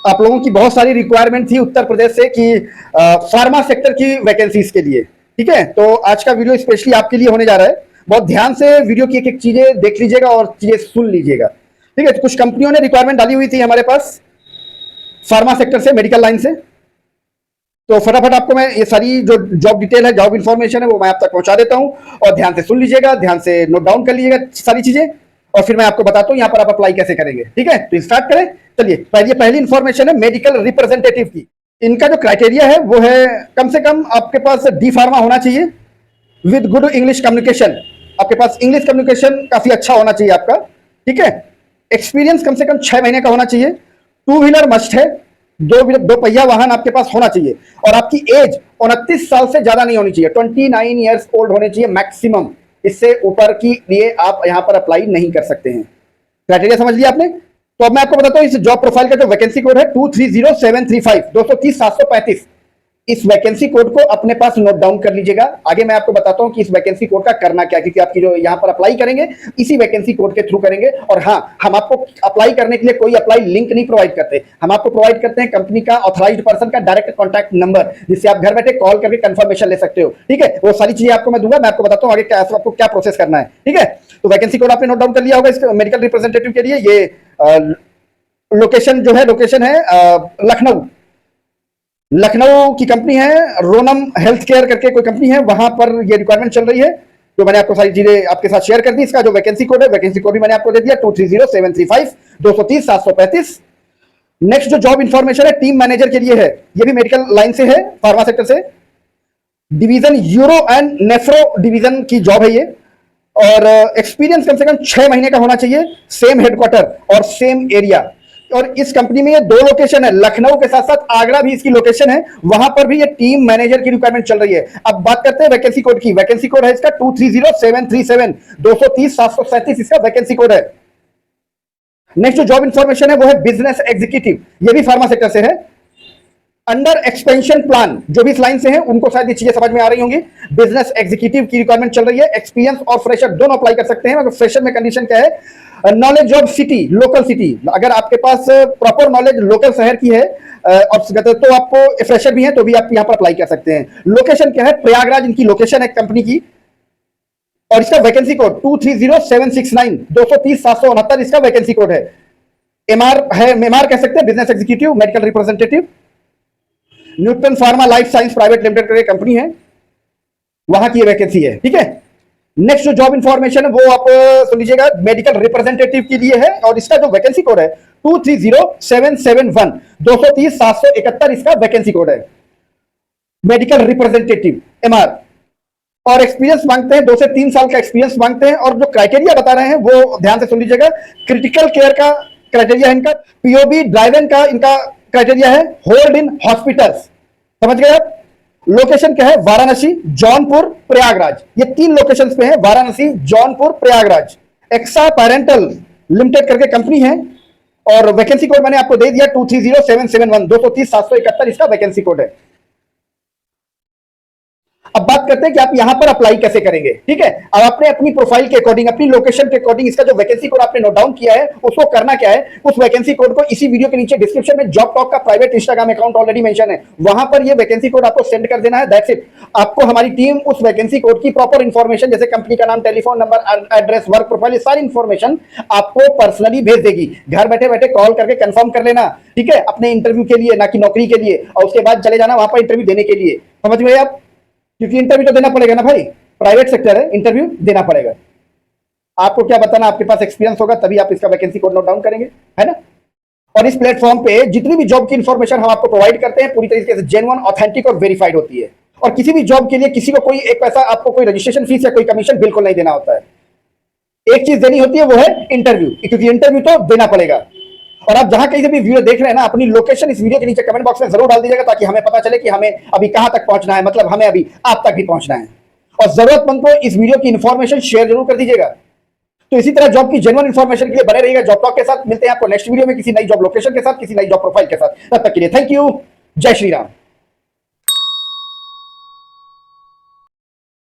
आप लोगों की बहुत सारी रिक्वायरमेंट थी उत्तर प्रदेश से कि फार्मा सेक्टर की वैकेंसीज के लिए। ठीक है, तो आज का वीडियो स्पेशली आपके लिए होने जा रहा है। बहुत ध्यान से वीडियो की एक एक चीजें देख लीजिएगा और चीजें सुन लीजिएगा। ठीक है, तो कुछ कंपनियों ने रिक्वायरमेंट डाली हुई थी हमारे पास फार्मा सेक्टर से, मेडिकल लाइन से। तो फटाफट आपको मैं ये सारी जो जॉब डिटेल है, जॉब इन्फॉर्मेशन है, वो मैं आप तक पहुंचा देता हूं और ध्यान से सुन लीजिएगा, ध्यान से नोट डाउन कर लीजिएगा सारी चीजें और फिर मैं आपको बताता हूं यहां पर आप अप्लाई कैसे करेंगे। ठीक है, तो स्टार्ट करें। चलिए, पहली इंफॉर्मेशन है मेडिकल रिप्रेजेंटेटिव की। इनका जो क्राइटेरिया है वो है कम से कम आपके पास डी फार्मा होना चाहिए विद गुड इंग्लिश कम्युनिकेशन। आपके पास इंग्लिश कम्युनिकेशन काफी अच्छा होना चाहिए आपका। ठीक है, एक्सपीरियंस कम से कम 6 महीने का होना चाहिए। 2 व्हीलर मस्ट है, दो पहिया वाहन आपके पास होना चाहिए और आपकी एज 29 साल से ज्यादा नहीं होनी चाहिए। 29 ईयर्स ओल्ड होने चाहिए मैक्सिमम। इससे ऊपर की लिए आप यहां पर अप्लाई नहीं कर सकते हैं। क्राइटेरिया समझ लिया आपने? तो अब मैं आपको बताता हूं इस जॉब प्रोफाइल का जो वैकेंसी कोड है 230735 230 इस वैकेंसी कोड को अपने पास नोट डाउन कर लीजिएगा। आगे मैं आपको बताता हूं कि इस वैकेंसी कोड का करना क्या है, क्योंकि आपकी जो यहां पर अप्लाई करेंगे इसी वैकेंसी कोड के थ्रू करेंगे। और हाँ, हम आपको अप्लाई करने के लिए कोई अप्लाई लिंक नहीं प्रोवाइड करते। हम आपको प्रोवाइड करते हैं कंपनी का ऑथराइज्ड पर्सन का डायरेक्ट कॉन्टैक्ट नंबर, जिससे आप घर बैठे कॉल करके कंफर्मेशन ले सकते हो। ठीक है, वो सारी चीजें आपको मैं दूंगा। मैं आपको बताता हूं आगे क्या आपको क्या प्रोसेस करना है। ठीक है, तो वैकेंसी कोड आपने नोट डाउन कर लिया होगा इस मेडिकल रिप्रेजेंटेटिव के लिए। ये लोकेशन जो है, लोकेशन है लखनऊ। लखनऊ की कंपनी है, रोनम हेल्थ केयर करके कोई कंपनी है, वहां पर ये रिक्वायरमेंट चल रही है। जो मैंने आपको सारी चीजें आपके साथ शेयर कर दी। इसका जो वैकेंसी कोड है, वैकेंसी कोड भी मैंने आपको दे दिया 230735 230 नेक्स्ट जो जॉब इंफॉर्मेशन है टीम मैनेजर के लिए है। ये भी मेडिकल लाइन से है, फार्मा सेक्टर से, division euro and nephro division की जॉब है ये। और एक्सपीरियंस कम से कम 6 महीने का होना चाहिए, सेम हेडक्वार्टर और सेम एरिया। और इस कंपनी में ये 2 लोकेशन है, लखनऊ के साथ साथ आगरा भी इसकी लोकेशन है। वहां पर भी ये टीम मैनेजर की रिक्वायरमेंट चल रही है। अब बात करते हैं वैकेंसी कोड की। वैकेंसी कोड है इसका 230737 230 इसका वैकेंसी कोड है। नेक्स्ट जो जॉब इंफॉर्मेशन है वो है बिजनेस एग्जीक्यूटिव। ये भी फार्मा सेक्टर से है। अंडर एक्सपेंशन प्लान, जो भी इस लाइन से हैं उनको शायद ये चीजें समझ में आ रही होंगी। बिजनेस एग्जीक्यूटिव की रिक्वायरमेंट चल रही है। एक्सपीरियंस और फ्रेशर दोनों अप्लाई कर सकते हैं, मगर फ्रेशर में कंडीशन क्या है, knowledge of city, local city. अगर आपके पास प्रॉपर नॉलेज लोकल शहर की है और तो आपको फ्रेशर भी है तो भी आप यहां पर अप्लाई कर सकते हैं। लोकेशन क्या है, प्रयागराज इनकी लोकेशन है कंपनी की। और इसका वैकेंसी कोड 230769 230 इसका वैकेंसी कोड है। एमआर है, एमआर कह सकते हैं, business executive medical representative. Newton pharma life science private limited करके कंपनी है, वहां की वैकेंसी है। ठीक है, नेक्स्ट जो जॉब इंफॉर्मेशन है वो आप सुन लीजिएगा, मेडिकल रिप्रेजेंटेटिव के लिए है और इसका जो वैकेंसी कोड है 230771 230 इसका वैकेंसी कोड है, मेडिकल रिप्रेजेंटेटिव एमआर। और एक्सपीरियंस मांगते हैं, 2 से 3 साल का एक्सपीरियंस मांगते हैं। और जो क्राइटेरिया बता रहे हैं वो ध्यान से सुन लीजिएगा। क्रिटिकल केयर का क्राइटेरिया है इनका, पीओबी ड्राइवन का इनका क्राइटेरिया है, होल्ड इन हॉस्पिटल्स। समझ गए आप? लोकेशन क्या है, वाराणसी, जौनपुर, प्रयागराज। ये 3 लोकेशंस पे है, Varanasi, Jaunpur, Prayagraj. Exa parental limited करके कंपनी है और वैकेंसी कोड मैंने आपको दे दिया 230771 230 इसका वैकेंसी कोड है। अब बात करते हैं कि आप यहां पर अप्लाई कैसे करेंगे। ठीक है, अब आपने अपनी प्रोफाइल के अकॉर्डिंग, अपनी लोकेशन के अकॉर्डिंग इसका जो वैकेंसी कोड आपने नोट डाउन किया है उसको करना क्या है, उस वैकेंसी कोड को इसी वीडियो के नीचे डिस्क्रिप्शन में जॉब टॉक का private Instagram account already mention है, वहां पर ये वैकेंसी कोड आपको सेंड कर देना है। That's it. आपको हमारी टीम उस वैकेंसी कोड की प्रॉपर इंफॉर्मेशन, जैसे कंपनी का नाम, telephone number, address, work profile, सारी इंफॉर्मेशन आपको पर्सनली भेज देगी। घर बैठे बैठे कॉल करके कंफर्म कर लेना। ठीक है, अपने इंटरव्यू के लिए, ना कि नौकरी के लिए, और उसके बाद चले जाना वहां पर इंटरव्यू देने के लिए। समझ गए आप? क्योंकि इंटरव्यू तो देना पड़ेगा ना भाई, प्राइवेट सेक्टर है, इंटरव्यू देना पड़ेगा। आपको क्या बताना, आपके पास एक्सपीरियंस होगा तभी आप इसका वैकेंसी कोड नोट डाउन करेंगे, है ना? और इस प्लेटफॉर्म पे जितनी भी जॉब की इंफॉर्मेशन हम आपको प्रोवाइड करते हैं पूरी तरीके से जेन्युइन, ऑथेंटिक और वेरीफाइड होती है। और किसी भी जॉब के लिए किसी को कोई एक पैसा, आपको कोई रजिस्ट्रेशन फीस या कोई कमीशन बिल्कुल नहीं देना होता है। एक चीज देनी होती है, वो है इंटरव्यू, क्योंकि इंटरव्यू तो देना पड़ेगा। और आप जहां कहीं से भी वीडियो देख रहे हैं ना, अपनी लोकेशन इस वीडियो के नीचे कमेंट बॉक्स में जरूर डाल दीजिएगा, ताकि हमें पता चले कि हमें अभी कहां तक पहुंचना है, मतलब हमें अभी आप तक भी पहुंचना है। और जरूरतमंद को इस वीडियो की इंफॉर्मेशन शेयर जरूर कर दीजिएगा। तो इसी तरह जॉब की जेन्युइन इंफॉर्मेशन के लिए बने रहिएगा जॉब टॉक के साथ। मिलते हैं आपको नेक्स्ट वीडियो में किसी नई जॉब लोकेशन के साथ, किसी नई जॉब प्रोफाइल के साथ। तब तक के लिए थैंक यू, जय श्री राम।